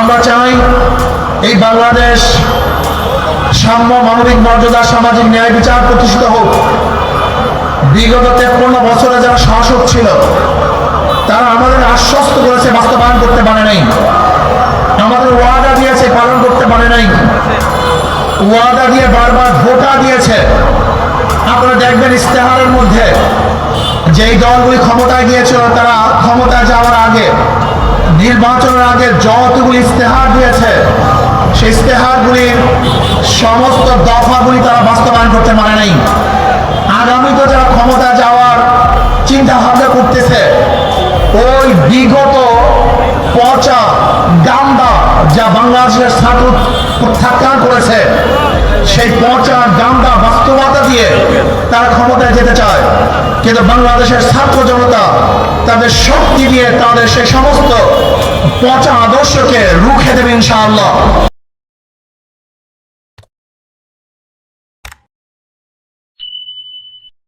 আমরা চাই এই বাংলাদেশ সাম্য, মানবিক মর্যাদা, সামাজিক ন্যায় বিচার প্রতিষ্ঠিত হোক। বিগত 53 বছরে যারা শাসক ছিল তারা আমাদের আশ্বস্ত করেছে, বাস্তবায়ন করতে পারে নাই। আমাদের ওয়াদা দিয়েছে, পালন করতে পারে নাই। ওয়াদা দিয়ে বারবার ধোঁকা দিয়েছে। আপনারা দেখবেন ইস্তেহারের মধ্যে যেই দলগুলি ক্ষমতায় গিয়েছিল তারা ক্ষমতায় যাওয়ার আগে, নির্বাচনের আগে যতগুলি ইস্তেহার দিয়েছে সেই ইস্তেহারগুলির সমস্ত দফাগুলি তারা বাস্তবায়ন করতে পারে নাই। আগামীতে যারা ক্ষমতা যাওয়ার চিন্তা ভাবনা করতেছে ওই বিগত পচা গান্দা যা বাংলাদেশের ছাত্র প্রত্যাখ্যান করেছে সেই পচা গান্দা বাস্তবতা দিয়ে তারা ক্ষমতায় যেতে চায়। কিন্তু বাংলাদেশের ছাত্র জনতা তাদের শক্তি দিয়ে তাদের সেই সমস্ত পচা আদর্শকে রুখে দেবে ইনশাআল্লাহ।